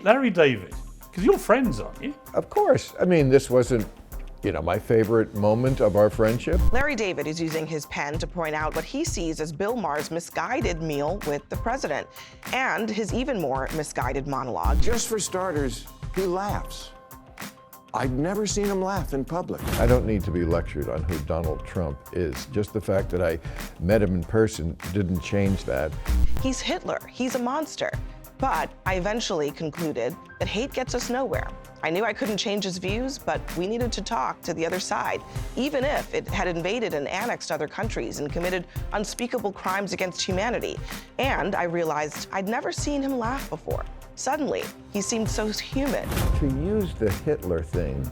Larry David, because you're friends, aren't you? Of course. I mean, this wasn't, my favorite moment of our friendship. Larry David is using his pen to point out what he sees as Bill Maher's misguided meal with the president and his even more misguided monologue. Just for starters, he laughs. I've never seen him laugh in public. I don't need to be lectured on who Donald Trump is. Just the fact that I met him in person didn't change that. He's Hitler. He's a monster. But I eventually concluded that hate gets us nowhere. I knew I couldn't change his views, but we needed to talk to the other side, even if it had invaded and annexed other countries and committed unspeakable crimes against humanity. And I realized I'd never seen him laugh before. Suddenly, he seemed so human. To use the Hitler thing,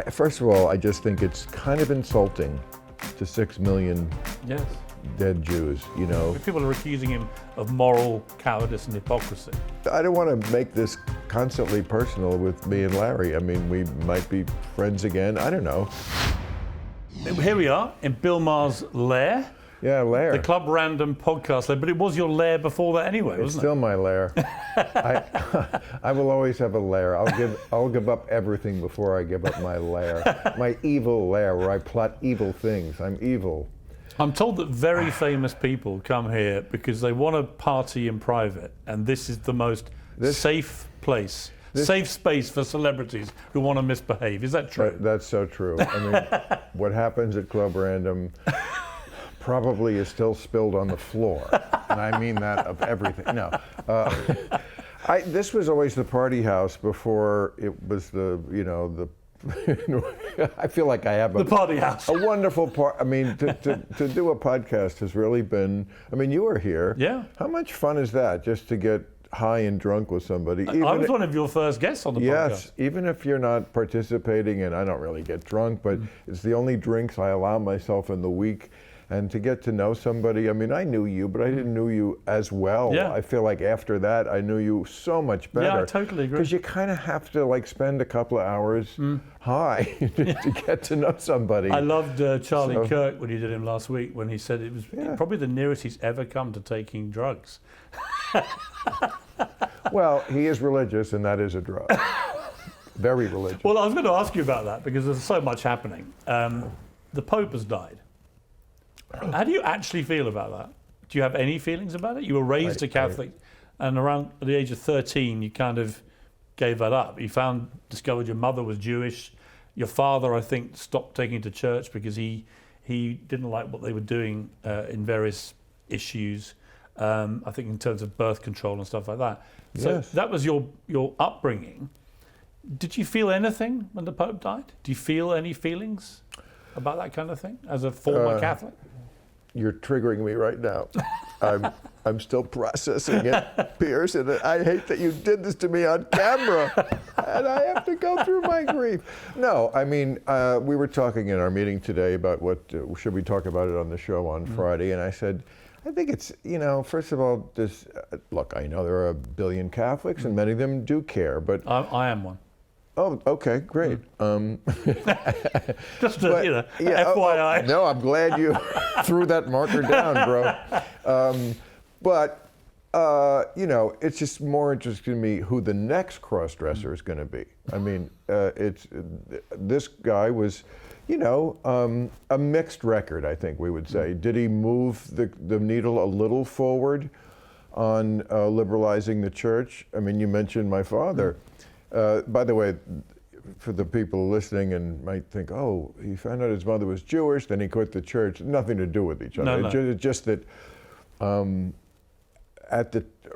first of all, I just think it's kind of insulting to 6 million Yes. dead Jews, People are accusing him of moral cowardice and hypocrisy. I don't want to make this constantly personal with me and Larry. I mean, we might be friends again. I don't know. Here we are in Bill Maher's lair. Yeah, lair. The Club Random podcast lair, but it was your lair before that anyway, It's wasn't still my lair. I will always have a lair. I'll give up everything before I give up my lair. My evil lair where I plot evil things. I'm evil. I'm told that very famous people come here because they want to party in private, and this is the most safe place, safe space for celebrities who want to misbehave. Is that true? That's so true. I mean, what happens at Club Random probably is still spilled on the floor, and I mean that of everything. No, this was always the party house before it was the. I feel like I have the party house. A wonderful part. I mean, to do a podcast has really been. I mean, you were here. Yeah. How much fun is that? Just to get high and drunk with somebody. I was one of your first guests on the podcast. Yes, even if you're not participating, and I don't really get drunk, but it's the only drinks I allow myself in the week. And to get to know somebody, I mean, I knew you, but I didn't know you as well. Yeah. I feel like after that, I knew you so much better. Yeah, I totally agree. Because you kind of have to spend a couple of hours high to get to know somebody. I loved Charlie Kirk when you did him last week, when he said it was probably the nearest he's ever come to taking drugs. Well, he is religious, and that is a drug. Very religious. Well, I was going to ask you about that because there's so much happening. The Pope has died. How do you actually feel about that? Do you have any feelings about it? You were raised a Catholic, and around the age of 13, you kind of gave that up. You discovered your mother was Jewish. Your father, I think, stopped taking you to church because he didn't like what they were doing in various issues. I think in terms of birth control and stuff like that. So that was your upbringing. Did you feel anything when the Pope died? Do you feel any feelings about that kind of thing as a former Catholic? You're triggering me right now. I'm still processing it, Piers, and I hate that you did this to me on camera, and I have to go through my grief. No, I mean, we were talking in our meeting today about what should we talk about it on the show on Friday, and I said, I think it's, first of all, look, I know there are 1 billion Catholics, and many of them do care, but I am one. Oh, okay, great. Just to, FYI. No, I'm glad you threw that marker down, bro. It's just more interesting to me who the next cross-dresser is going to be. I mean, this guy was, a mixed record, I think we would say. Did he move the needle a little forward on liberalizing the church? I mean, you mentioned my father. By the way, for the people listening and might think, oh, he found out his mother was Jewish, then he quit the church. Nothing to do with each other. No. Just that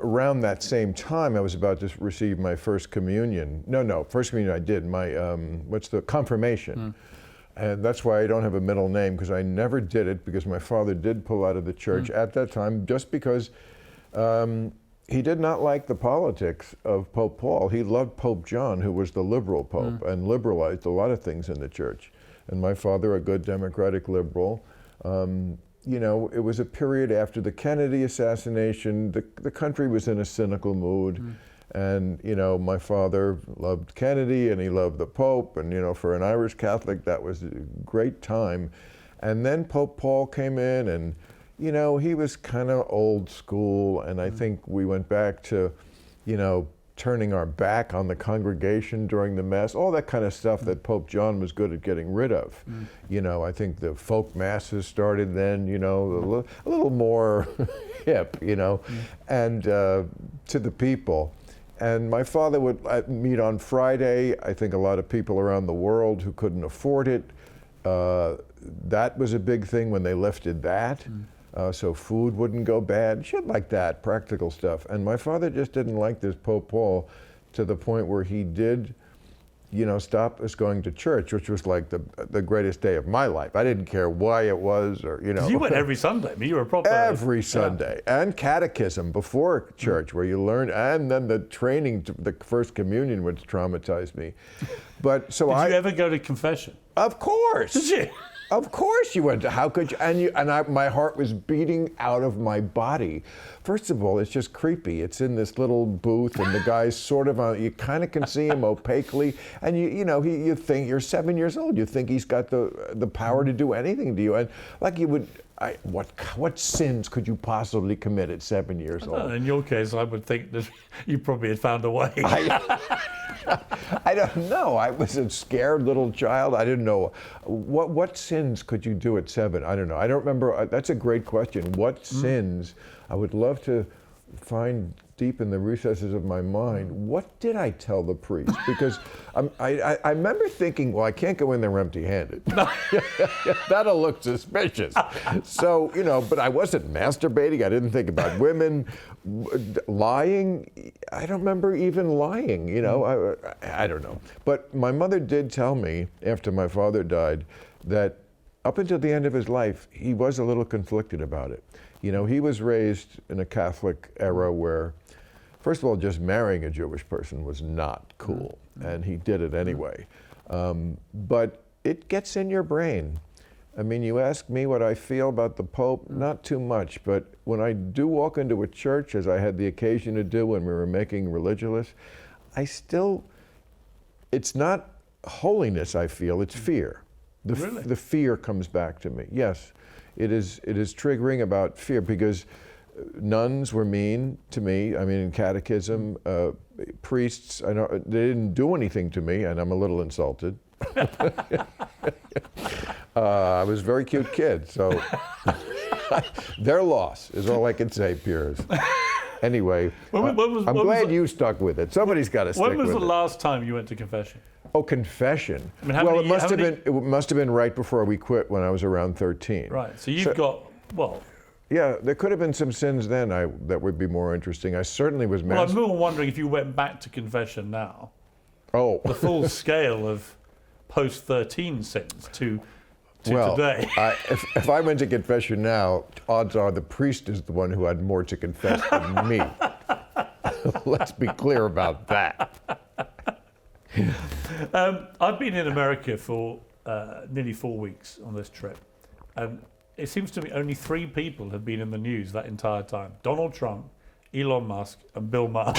around that same time, I was about to receive my first communion. First communion I did, my, confirmation. And that's why I don't have a middle name, because I never did it, because my father did pull out of the church at that time, just because he did not like the politics of Pope Paul. He loved Pope John, who was the liberal pope, and liberalized a lot of things in the church. And my father, a good democratic liberal, it was a period after the Kennedy assassination. The country was in a cynical mood. And, my father loved Kennedy and he loved the Pope. And, for an Irish Catholic, that was a great time. And then Pope Paul came in and, he was kind of old school. And I think we went back to, turning our back on the congregation during the Mass, all that kind of stuff that Pope John was good at getting rid of. You know, I think the folk Masses started then, you know, a little more hip, you know, and to the people. And my father would meet on Friday. I think a lot of people around the world who couldn't afford it, that was a big thing when they lifted that. So food wouldn't go bad, shit like that, practical stuff. And my father just didn't like this Pope Paul to the point where he did, you know, stop us going to church, which was like the greatest day of my life. I didn't care why it was, or, you know. You went every Sunday. I mean, you were a proper... Every Sunday. Yeah. And catechism before church, where you learn, and then the training, the first communion, which traumatized me. But so Did you ever go to confession? Of course. Did you? Of course you went to, how could you, my heart was beating out of my body. First of all, it's just creepy. It's in this little booth and the guy's sort of on, you kind of can see him opaquely, and you think, you're 7 years old, you think he's got the power to do anything to you, and like you would, what sins could you possibly commit at 7 years old? In your case, I would think that you probably had found a way. I don't know. I was a scared little child. I didn't know. What sins could you do at 7? I don't know. I don't remember. That's a great question. What sins? I would love to find deep in the recesses of my mind, what did I tell the priest? Because I remember thinking, well, I can't go in there empty-handed. That'll look suspicious. So, you know, but I wasn't masturbating. I didn't think about women. Lying, I don't remember even lying, you know. I don't know. But my mother did tell me, after my father died, that up until the end of his life, he was a little conflicted about it. You know, he was raised in a Catholic era where, first of all, just marrying a Jewish person was not cool, and he did it anyway. But it gets in your brain. I mean, you ask me what I feel about the Pope, not too much, but when I do walk into a church, as I had the occasion to do when we were making Religulous, it's not holiness I feel, it's fear. Really? The fear comes back to me, yes. It is triggering about fear, because nuns were mean to me. I mean, in catechism, priests, I know they didn't do anything to me, and I'm a little insulted. I was a very cute kid, so their loss is all I can say, Piers. Anyway, I'm glad you stuck with it. Somebody's got to stick with it. When was the last time you went to confession? Oh, confession. I mean, it must have been right before we quit, when I was around 13. Right. So you've got, well. Yeah, there could have been some sins then that would be more interesting. I certainly was. Well, I'm more wondering if you went back to confession now. Oh. The full scale of post-13 sins to today. If I went to confession now, odds are the priest is the one who had more to confess than me. Let's be clear about that. I've been in America for nearly 4 weeks on this trip, and it seems to me only 3 people have been in the news that entire time: Donald Trump, Elon Musk, and Bill Maher.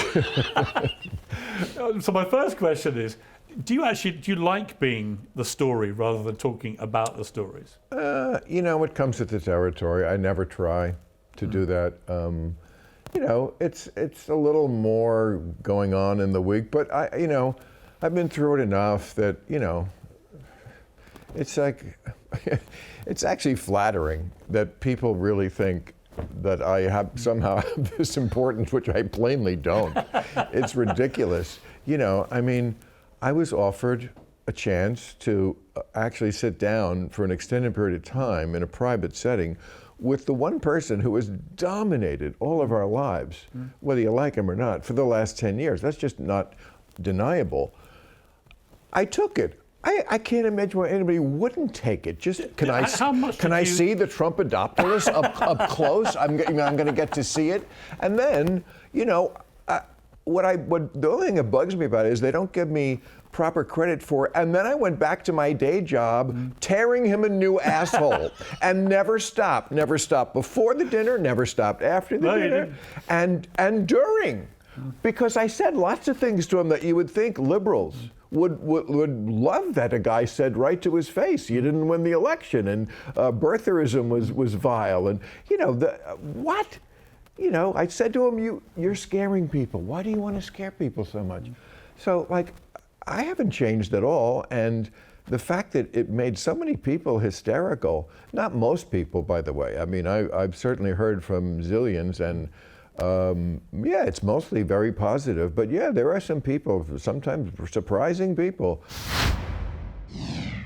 So my first question is, do you like being the story rather than talking about the stories? You know, it comes with the territory. I never try to do that. You know, it's a little more going on in the week, but I've been through it enough that, you know, it's like, it's actually flattering that people really think that I have somehow this importance, which I plainly don't. It's ridiculous. You know, I mean, I was offered a chance to actually sit down for an extended period of time in a private setting with the one person who has dominated all of our lives, whether you like him or not, for the last 10 years. That's just not deniable. I took it. I can't imagine why anybody wouldn't take it. Just can I see the Trump adopterist up close? I'm going to get to see it, and then you know the only thing that bugs me about it is they don't give me proper credit for it. And then I went back to my day job, tearing him a new asshole, and never stopped before the dinner, never stopped after the dinner, and during, because I said lots of things to him that you would think liberals would love that a guy said right to his face. You didn't win the election, and birtherism was vile, and you know what? you know, I said to him, you're scaring people. Why do you want to scare people so much? So, like, I haven't changed at all. And the fact that it made so many people hysterical, not most people, by the way. I mean, I've certainly heard from zillions, and yeah, it's mostly very positive. But yeah, there are some people, sometimes surprising people.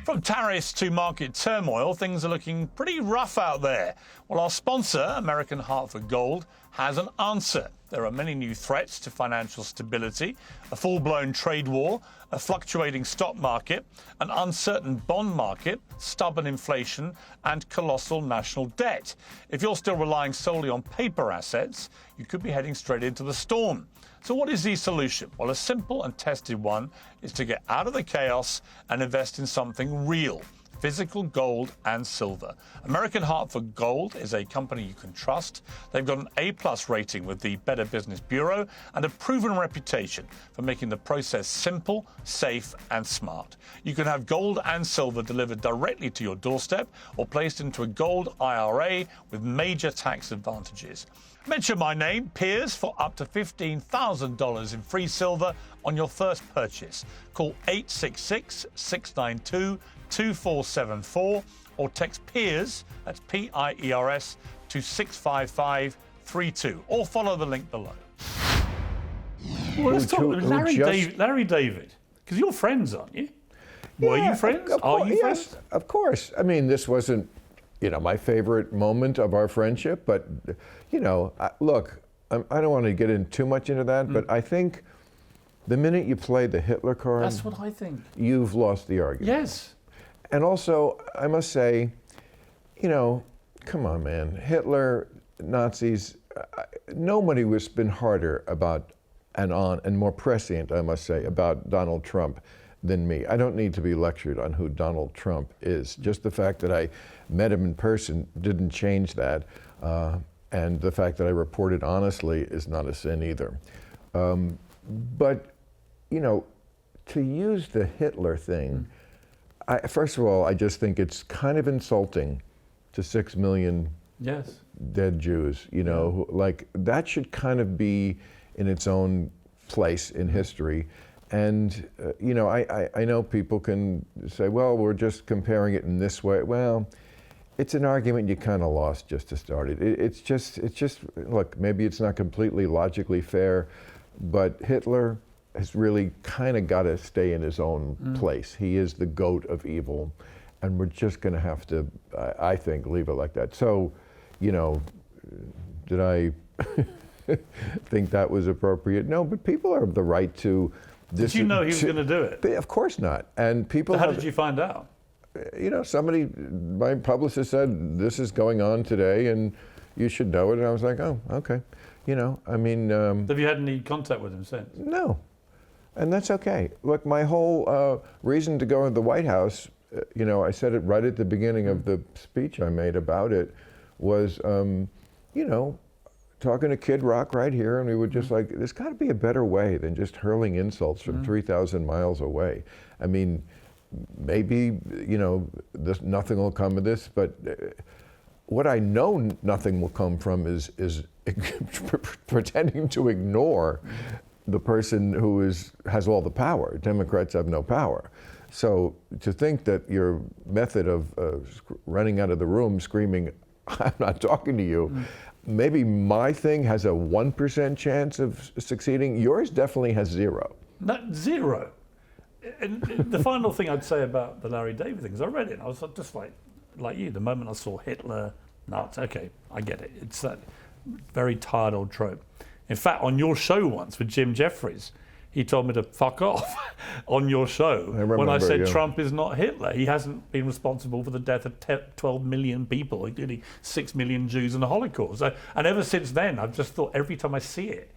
From tariffs to market turmoil, things are looking pretty rough out there. Well, our sponsor, American Hartford Gold, has an answer. There are many new threats to financial stability, a full-blown trade war, a fluctuating stock market, an uncertain bond market, stubborn inflation, and colossal national debt. If you're still relying solely on paper assets, you could be heading straight into the storm. So what is the solution? Well, a simple and tested one is to get out of the chaos and invest in something real. Physical gold and silver. American Hartford Gold is a company you can trust. They've got an A+ rating with the Better Business Bureau and a proven reputation for making the process simple, safe, and smart. You can have gold and silver delivered directly to your doorstep or placed into a gold IRA with major tax advantages. Mention my name, Piers, for up to $15,000 in free silver on your first purchase. Call 866-692-2474 or text Piers, that's P-I-E-R-S, to 65532 or follow the link below. Well, let's talk Larry David, because you're friends, aren't you? Were you friends? Are you friends? Yes, of course. I mean, this wasn't, you know, my favorite moment of our friendship, but, you know, look, I don't want to get in too much into that, but I think the minute you play the Hitler card, that's what I think. You've lost the argument. Yes. And also, I must say, you know, come on, man. Hitler, Nazis, nobody has been harder about and more prescient, I must say, about Donald Trump than me. I don't need to be lectured on who Donald Trump is. Just the fact that I met him in person didn't change that. And the fact that I reported honestly is not a sin either. But, you know, to use the Hitler thing, first of all, I just think it's kind of insulting to 6 million dead Jews. You know, like that should kind of be in its own place in history. And, you know, I know people can say, well, we're just comparing it in this way. Well, it's an argument you kind of lost just to start it. It's just, look, maybe it's not completely logically fair, but Hitler has really kind of got to stay in his own place. He is the goat of evil, and we're just going to have to, I think, leave it like that. So, you know, did I think that was appropriate? No, but people have the right to. Did you know he was going to do it? Of course not. And people. So how did you find out? You know, my publicist said, this is going on today and you should know it. And I was like, oh, okay. You know, I mean. Have you had any contact with him since? No. And that's okay. Look, my whole reason to go to the White House, you know, I said it right at the beginning of the speech I made about it, was, you know, talking to Kid Rock right here, and we were just like, there's got to be a better way than just hurling insults from 3,000 miles away. I mean, maybe, you know, nothing will come of this, but what I know nothing will come from is pretending to ignore the person who has all the power. Democrats have no power. So to think that your method of running out of the room screaming, I'm not talking to you, maybe my thing has a 1% chance of succeeding. Yours definitely has 0. Not 0. And the final thing I'd say about the Larry David thing is I read it and I was just like you, the moment I saw Hitler, nuts, okay, I get it. It's that very tired old trope. In fact, on your show once with Jim Jeffries, he told me to fuck off on your show when I said Trump is not Hitler. He hasn't been responsible for the death of 12 million people, including 6 million Jews in the Holocaust. And ever since then, I've just thought every time I see it,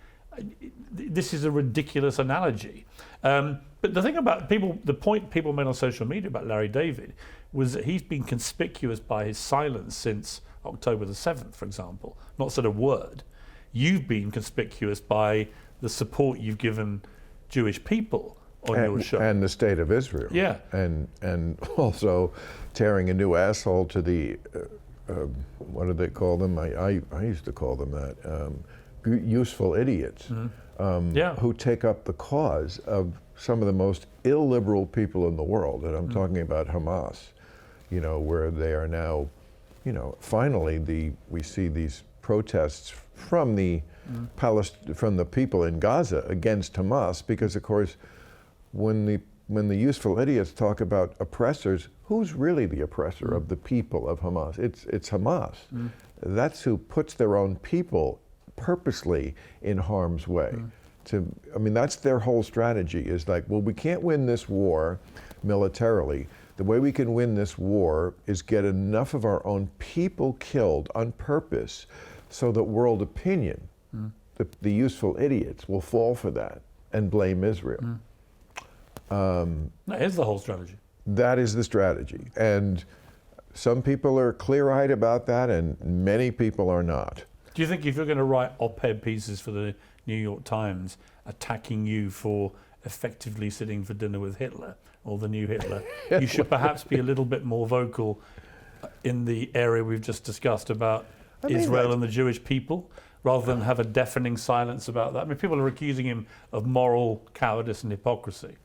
this is a ridiculous analogy. But the thing about the point people made on social media about Larry David was that he's been conspicuous by his silence since October the 7th, for example, not said a word. You've been conspicuous by the support you've given Jewish people on your show. And the state of Israel. Yeah. And also tearing a new asshole to the what do they call them? I used to call them that, useful idiots, who take up the cause of some of the most illiberal people in the world, and I'm talking about Hamas, where they are now, finally we see these protests from the from the people in Gaza against Hamas, because of course, when the useful idiots talk about oppressors, who's really the oppressor of the people of Hamas? It's Hamas. That's who puts their own people purposely in harm's way. That's their whole strategy, is like, well, we can't win this war militarily. The way we can win this war is get enough of our own people killed on purpose so that world opinion, the useful idiots, will fall for that and blame Israel. That is the whole strategy. That is the strategy. And some people are clear-eyed about that, and many people are not. Do you think if you're going to write op-ed pieces for the New York Times attacking you for effectively sitting for dinner with Hitler, or the new Hitler, you should perhaps be a little bit more vocal in the area we've just discussed about Israel and the Jewish people, rather than have a deafening silence about that? I mean, people are accusing him of moral cowardice and hypocrisy.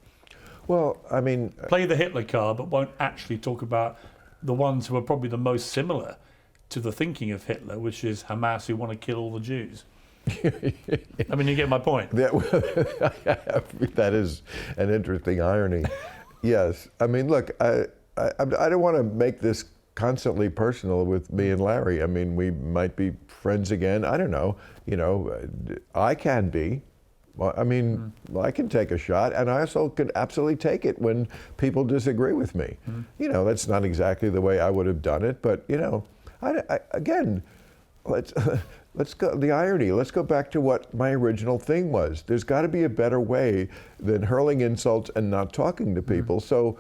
Well, I mean... Play the Hitler card, but won't actually talk about the ones who are probably the most similar to the thinking of Hitler, which is Hamas, who want to kill all the Jews. I mean, you get my point. That is an interesting irony. Yes. I mean, look, I don't want to make this constantly personal with me and Larry. I mean, we might be friends again. I don't know. I can be. Well, I mean, I can take a shot, and I also can absolutely take it when people disagree with me. That's not exactly the way I would have done it, but again, let's go. The irony. Let's go back to what my original thing was. There's got to be a better way than hurling insults and not talking to people. So,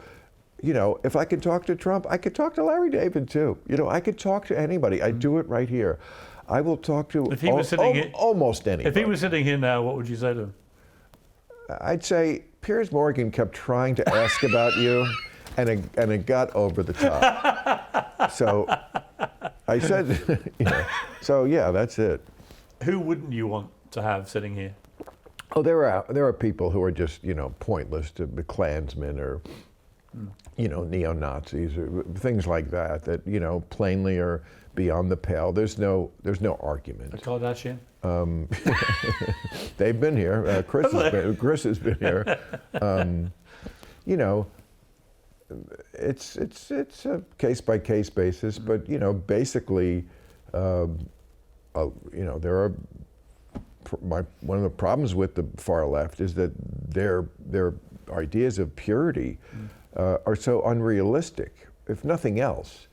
if I can talk to Trump, I could talk to Larry David too. I could talk to anybody. I do it right here. I will talk to almost anybody. If he was sitting here now, what would you say to him? I'd say, Piers Morgan kept trying to ask about you, and it got over the top. So I said, so yeah, that's it. Who wouldn't you want to have sitting here? Oh, there are people who are just, pointless, to the Klansmen or, neo-Nazis or things like that, plainly are beyond the pale. There's no argument. The Kardashian? They've been here. Chris has been here. It's a case-by-case basis, but basically, there are one of the problems with the far left is that their ideas of purity are so unrealistic, if nothing else.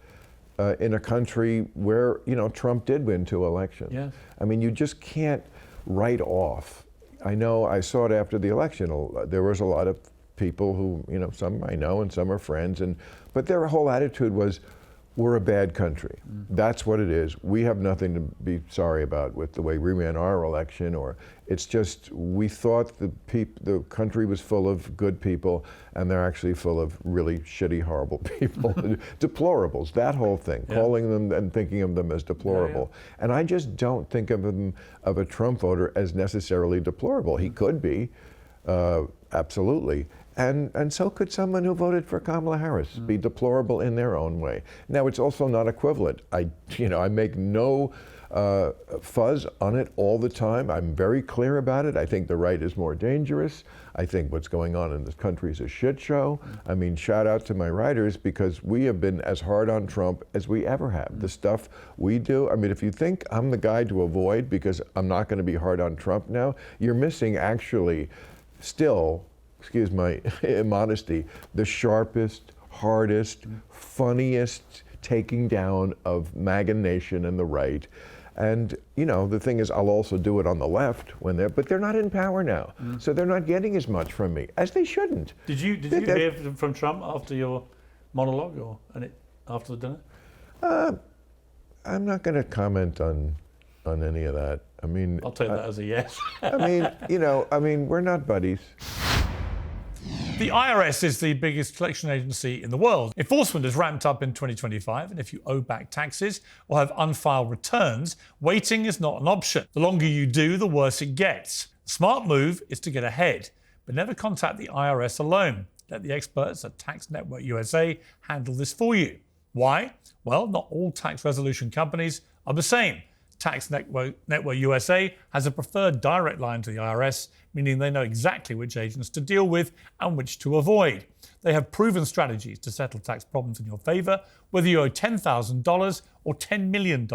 In a country where, Trump did win 2 elections. Yes. I mean, you just can't write off. I know, I saw it after the election. There was a lot of people who, some I know and some are friends, but their whole attitude was, we're a bad country. That's what it is. We have nothing to be sorry about with the way we ran our election, or it's just, we thought the country was full of good people, and they're actually full of really shitty, horrible people. Deplorables, that whole thing, calling them and thinking of them as deplorable. And I just don't think of a Trump voter as necessarily deplorable. He could be, absolutely. And so could someone who voted for Kamala Harris be deplorable in their own way. Now, it's also not equivalent. I make no fuzz on it all the time. I'm very clear about it. I think the right is more dangerous. I think what's going on in this country is a shit show. I mean, shout out to my writers, because we have been as hard on Trump as we ever have. The stuff we do, I mean, if you think I'm the guy to avoid because I'm not going to be hard on Trump now, you're missing actually still, excuse my immodesty, the sharpest, hardest, funniest taking down of MAGA Nation and the right. And, the thing is, I'll also do it on the left but they're not in power now. So they're not getting as much from me, as they shouldn't. Did you hear from Trump after your monologue or after the dinner? I'm not going to comment on any of that. I mean, I'll take that as a yes. I mean, we're not buddies. The IRS is the biggest collection agency in the world. Enforcement is ramped up in 2025, and if you owe back taxes or have unfiled returns, waiting is not an option. The longer you do, the worse it gets. The smart move is to get ahead, but never contact the IRS alone. Let the experts at Tax Network USA handle this for you. Why? Well, not all tax resolution companies are the same. Tax Network USA has a preferred direct line to the IRS, meaning they know exactly which agents to deal with and which to avoid. They have proven strategies to settle tax problems in your favor, whether you owe $10,000 or $10 million.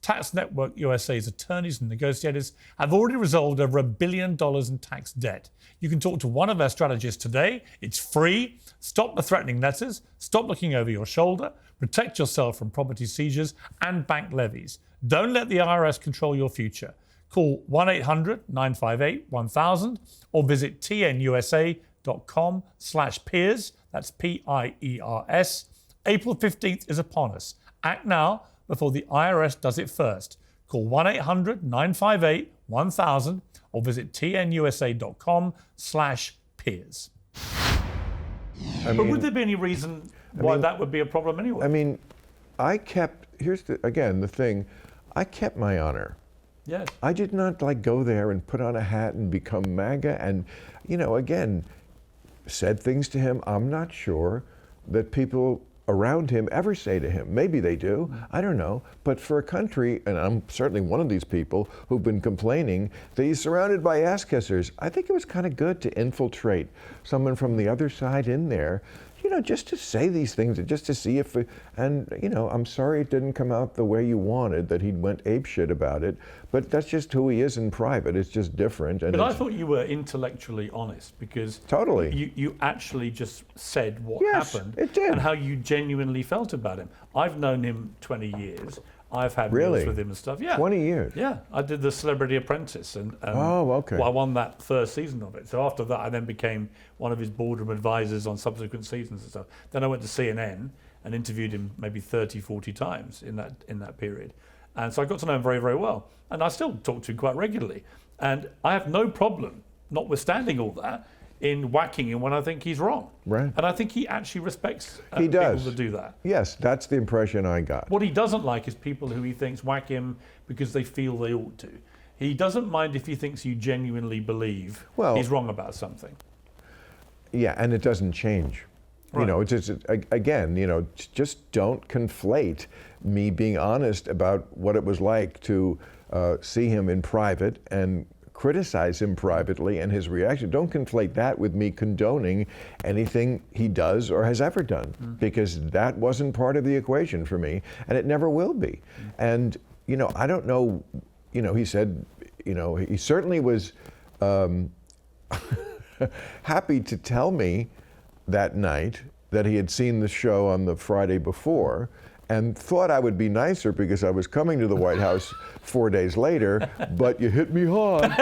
Tax Network USA's attorneys and negotiators have already resolved over $1 billion in tax debt. You can talk to one of their strategists today. It's free. Stop the threatening letters. Stop looking over your shoulder. Protect yourself from property seizures and bank levies. Don't let the IRS control your future. Call 1-800-958-1000 or visit tnusa.com/Piers. That's Piers. April 15th is upon us. Act now before the IRS does it first. Call 1-800-958-1000 or visit tnusa.com/Piers. But would there be any reason why that would be a problem anyway? I mean, here's the thing, I kept my honor. Yes. I did not go there and put on a hat and become MAGA and, again, said things to him I'm not sure that people around him ever say to him. Maybe they do, I don't know. But for a country, and I'm certainly one of these people who've been complaining that he's surrounded by ass-kissers, I think it was kind of good to infiltrate someone from the other side in there, just to say these things, just to see if, I'm sorry it didn't come out the way you wanted, that he went apeshit about it, but that's just who he is in private. It's just different. And but I thought you were intellectually honest because totally you actually just said what happened it did. And how you genuinely felt about him. I've known him 20 years. I've had really? meals with him and stuff. Yeah. 20 years? Yeah. I did the Celebrity Apprentice and oh, okay. Well, I won that first season of it. So after that, I then became one of his boardroom advisors on subsequent seasons and stuff. Then I went to CNN and interviewed him maybe 30, 40 times in that period. And so I got to know him very, very well. And I still talk to him quite regularly. And I have no problem, notwithstanding all that, in whacking him when I think he's wrong. Right. And I think he actually respects he does. people that do that. Yes, that's the impression I got. What he doesn't like is people who he thinks whack him because they feel they ought to. He doesn't mind if he thinks you genuinely believe he's wrong about something. Yeah, and it doesn't change. Right. It's just, again, just don't conflate me being honest about what it was like to see him in private and criticize him privately and his reaction. Don't conflate that with me condoning anything he does or has ever done, because that wasn't part of the equation for me, and it never will be. And, I don't know, he said, he certainly was happy to tell me that night that he had seen the show on the Friday before and thought I would be nicer because I was coming to the White House 4 days later, but you hit me hard.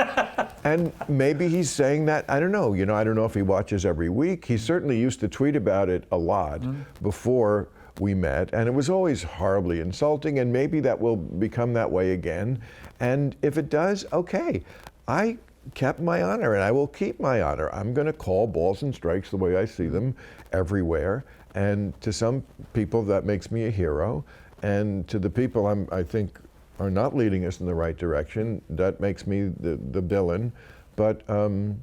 And maybe he's saying that, I don't know. I don't know if he watches every week. He certainly used to tweet about it a lot before we met, and it was always horribly insulting, and maybe that will become that way again. And if it does, okay. I kept my honor, and I will keep my honor. I'm going to call balls and strikes the way I see them everywhere. And to some people, that makes me a hero. And to the people I think are not leading us in the right direction, that makes me the villain. But I'm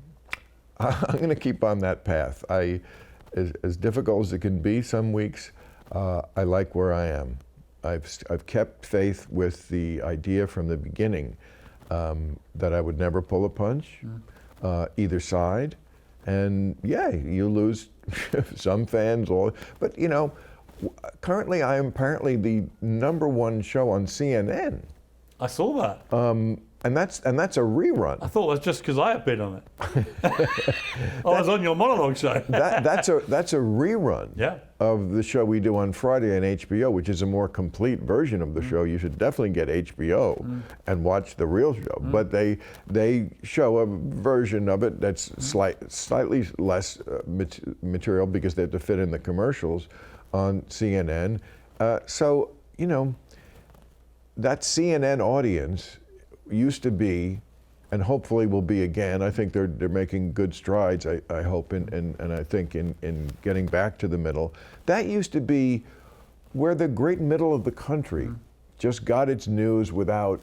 going to keep on that path. As difficult as it can be some weeks, I like where I am. I've kept faith with the idea from the beginning that I would never pull a punch, either side. And yeah, you lose some fans, but currently I am apparently the #1 show on CNN. I saw that. And that's a rerun. I thought it was just because I had been on it. I was on your monologue show. That's a rerun of the show we do on Friday on HBO, which is a more complete version of the show. You should definitely get HBO and watch the real show. But they show a version of it that's slightly less material because they have to fit in the commercials on CNN. So that CNN audience used to be and hopefully will be again. I think they're making good strides, I hope, and I think in getting back to the middle. That used to be where the great middle of the country just got its news without,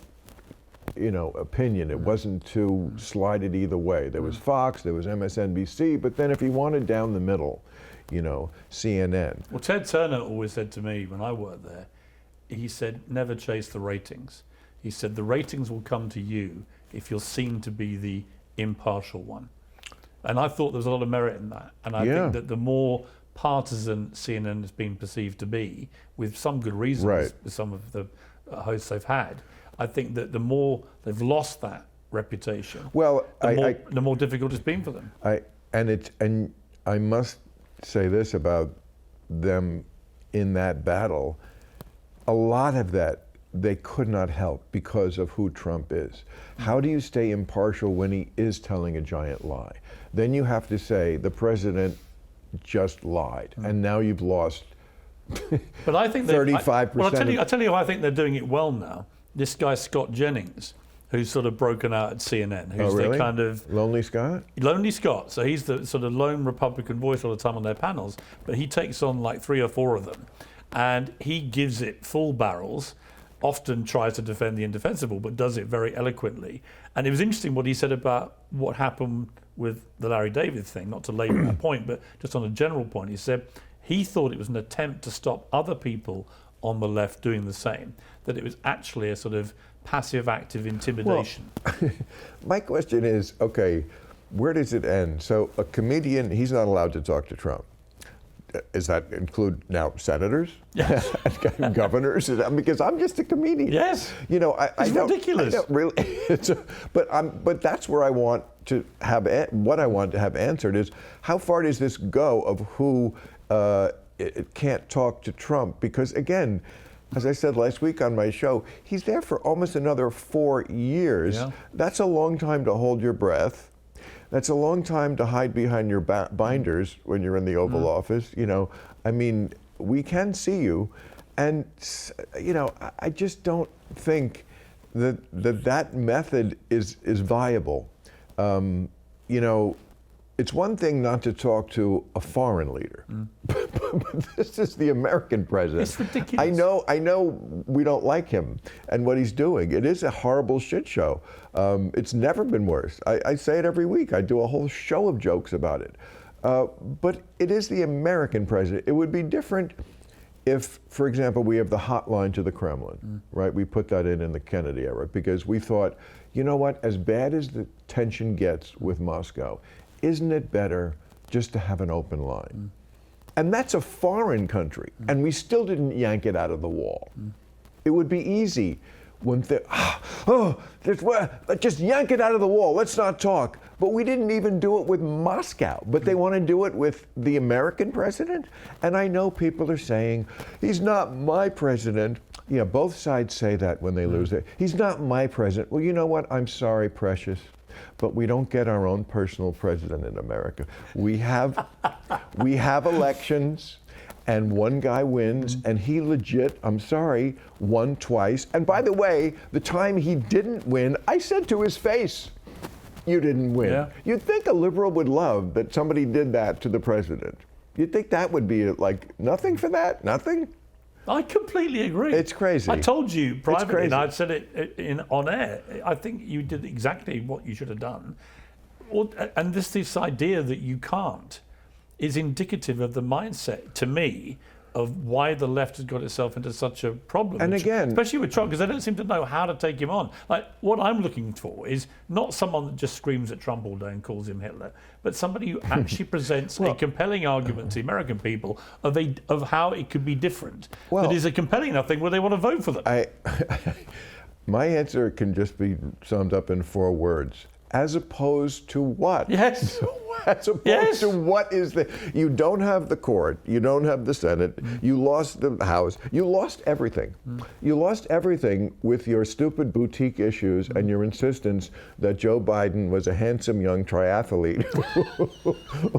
opinion. It wasn't too slighted either way. There was Fox, there was MSNBC, but then if you wanted down the middle, CNN. Well, Ted Turner always said to me when I worked there, he said, never chase the ratings. He said, the ratings will come to you if you're seen to be the impartial one. And I thought there was a lot of merit in that. And I think that the more partisan CNN has been perceived to be, with some good reasons, with some of the hosts they've had, I think that the more they've lost that reputation, well, the more difficult it's been for them. And I must say this about them in that battle. A lot of that they could not help because of who Trump is. How do you stay impartial when he is telling a giant lie? Then you have to say the president just lied, and now you've lost. But I think 35%. Well, I'll tell you, I think they're doing it well now. This guy Scott Jennings, who's sort of broken out at CNN, who's really? the kind of Lonely Scott. Lonely Scott. So he's the sort of lone Republican voice all the time on their panels, but he takes on like 3 or 4 of them, and he gives it full barrels. Often tries to defend the indefensible, but does it very eloquently. And it was interesting what he said about what happened with the Larry David thing, not to labour that point, but just on a general point. He said he thought it was an attempt to stop other people on the left doing the same, that it was actually a sort of passive active intimidation. Well, my question is, okay, where does it end? So a comedian, he's not allowed to talk to Trump. Does that include now senators? Yes. Governors? Because I'm just a comedian. Yes. It's ridiculous. I don't really. But that's where I want to have. What I want to have answered is how far does this go of who it can't talk to Trump? Because again, as I said last week on my show, he's there for almost another 4 years. Yeah. That's a long time to hold your breath. That's a long time to hide behind your binders when you're in the Oval Office. We can see you. And, I just don't think that method is viable. It's one thing not to talk to a foreign leader, but this is the American president. It's ridiculous. I know we don't like him and what he's doing. It is a horrible shit show. It's never been worse. I say it every week. I do a whole show of jokes about it. But it is the American president. It would be different if, for example, we have the hotline to the Kremlin, right? We put that in the Kennedy era because we thought, you know what, as bad as the tension gets with Moscow, isn't it better just to have an open line? And that's a foreign country, and we still didn't yank it out of the wall. It would be easy when just yank it out of the wall, let's not talk. But we didn't even do it with Moscow, but they want to do it with the American president? And I know people are saying, he's not my president. Yeah, both sides say that when they lose it. He's not my president. Well, you know what? I'm sorry, precious, but we don't get our own personal president in America. We have elections, and one guy wins, and he legit, I'm sorry, won twice. And by the way, the time he didn't win, I said to his face, you didn't win. Yeah. You'd think a liberal would love that somebody did that to the president. You'd think that would be like, nothing for that? Nothing? I completely agree. It's crazy. I told you privately, and crazy. I've said it on air. I think you did exactly what you should have done. And this idea that you can't is indicative of the mindset, to me, of why the left has got itself into such a problem. And again, especially with Trump, because they don't seem to know how to take him on. Like, what I'm looking for is not someone that just screams at Trump all day and calls him Hitler, but somebody who actually presents a compelling argument to the American people of how it could be different. That is a compelling enough thing where they want to vote for them. My answer can just be summed up in 4 words. As opposed to what? Yes. As opposed to what is you don't have the court, you don't have the Senate, you lost the House, you lost everything. You lost everything with your stupid boutique issues and your insistence that Joe Biden was a handsome young triathlete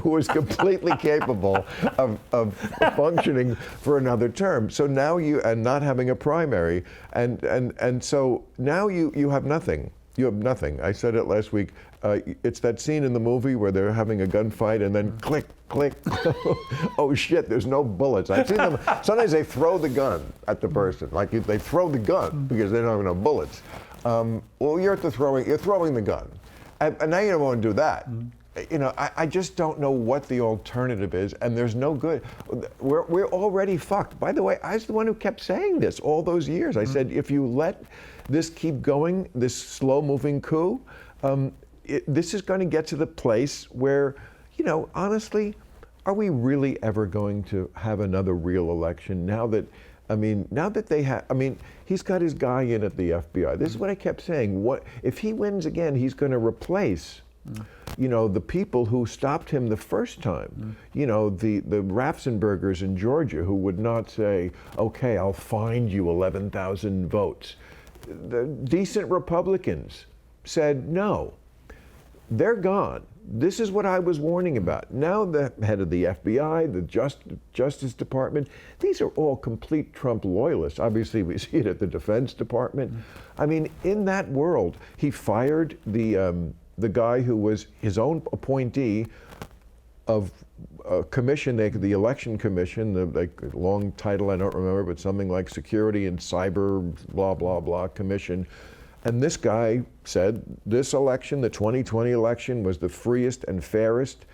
who was completely capable of functioning for another term. So now and not having a primary, and so now you have nothing. You have nothing. I said it last week. It's that scene in the movie where they're having a gunfight and then click, click. Oh shit, there's no bullets. I've seen them. Sometimes they throw the gun at the person. Like they throw the gun because they don't have enough bullets. Well, you're throwing the gun. And now you don't want to do that. You know, I just don't know what the alternative is, and there's no good. We're already fucked. By the way, I was the one who kept saying this all those years. I said, if you let this keep going, this slow-moving coup, this is going to get to the place where, you know, honestly, are we really ever going to have another real election now that, they have, he's got his guy in at the FBI. This is what I kept saying. What if he wins again? He's going to replace, you know, the people who stopped him the first time. You know, the Ratzenbergers in Georgia who would not say, okay, I'll find you 11,000 votes. The decent Republicans said no. They're gone. This is what I was warning about. Now the head of the FBI, the Justice Department, these are all complete Trump loyalists. Obviously, we see it at the Defense Department. I mean, in that world, he fired the guy who was his own appointee of a commission, the Election Commission, the long title I don't remember, but something like Security and Cyber, blah, blah, blah, Commission. And this guy said this election, the 2020 election, was the freest and fairest,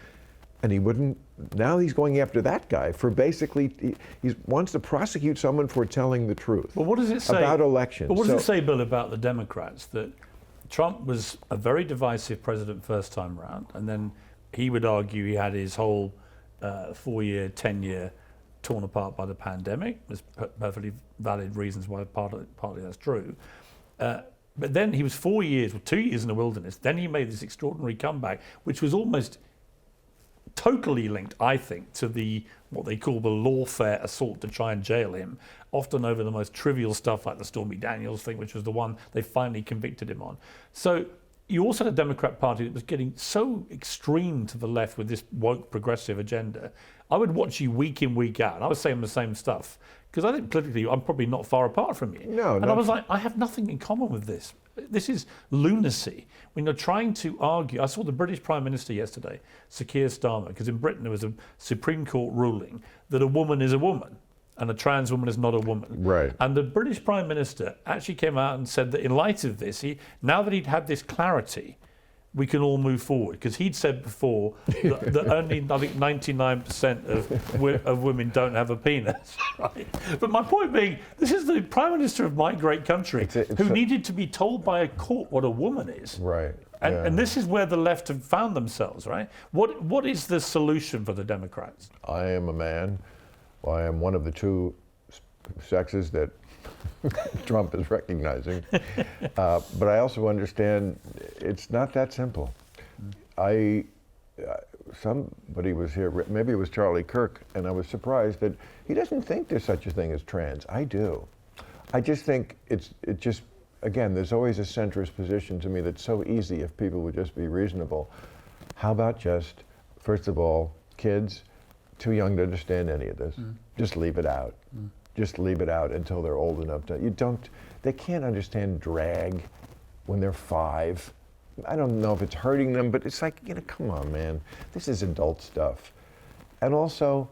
and he wouldn't. Now he's going after that guy for basically, he wants to prosecute someone for telling the truth. Well, what does it say about elections? But what does it say, Bill, about the Democrats? That Trump was a very divisive president first time around, and then he would argue he had his whole 4-year, 10-year torn apart by the pandemic. There's perfectly valid reasons why partly that's true. But then he was 4 years, or 2 years in the wilderness. Then he made this extraordinary comeback, which was almost totally linked, I think, to what they call the lawfare assault to try and jail him, often over the most trivial stuff like the Stormy Daniels thing, which was the one they finally convicted him on. So you also had a Democrat Party that was getting so extreme to the left with this woke progressive agenda. I would watch you week in, week out, and I was saying the same stuff. Because I think politically, I'm probably not far apart from you. No, and I was like, I have nothing in common with this. This is lunacy. When you're trying to argue, I saw the British Prime Minister yesterday, Sir Keir Starmer, because in Britain there was a Supreme Court ruling that a woman is a woman and a trans woman is not a woman. Right. And the British Prime Minister actually came out and said that in light of this, now that he'd had this clarity, we can all move forward. Because he'd said before that only, I think, 99% of women don't have a penis. Right? But my point being, this is the Prime Minister of my great country who needed to be told by a court what a woman is. Right. And this is where the left have found themselves, right? What is the solution for the Democrats? I am a man. Well, I am one of the two sexes that Trump is recognizing. But I also understand it's not that simple. Somebody was here, maybe it was Charlie Kirk, and I was surprised that he doesn't think there's such a thing as trans. I do. I just think again, there's always a centrist position to me that's so easy if people would just be reasonable. How about just, first of all, kids, too young to understand any of this, just leave it out. Just leave it out until they're old enough they can't understand drag when they're 5. I don't know if it's hurting them, but it's like, come on, man. This is adult stuff. And also,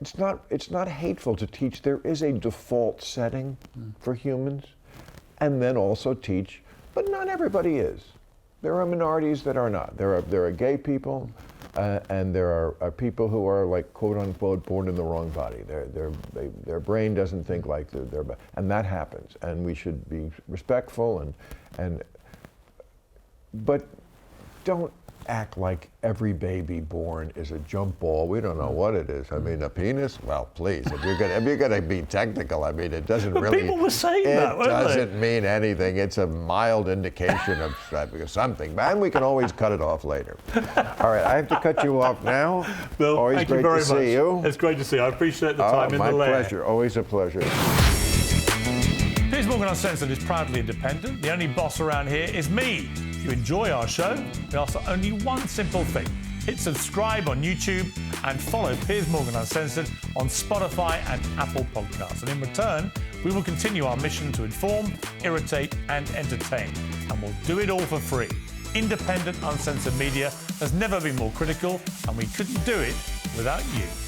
it's not hateful to teach. There is a default setting for humans. And then also teach, but not everybody is. There are minorities that are not. There are gay people, and there are people who are, like, quote unquote, born in the wrong body. Their brain doesn't think like and that happens. And we should be respectful but don't act like every baby born is a jump ball. We don't know what it is. I mean, a penis? Well, please, if you're gonna be technical, I mean, it doesn't really. People were saying that, weren't they? It doesn't mean anything. It's a mild indication of something, and we can always cut it off later. All right, I have to cut you off now. Bill, always thank great you very to much. see you. It's great to see you. I appreciate the time in the lair. My pleasure. Always a pleasure. Piers Morgan Uncensored is proudly independent. The only boss around here is me. If you enjoy our show, we ask for only one simple thing. Hit subscribe on YouTube and follow Piers Morgan Uncensored on Spotify and Apple Podcasts. And in return, We will continue our mission to inform, irritate and entertain, and we'll do it all for free. Independent, uncensored media has never been more critical, and we couldn't do it without you.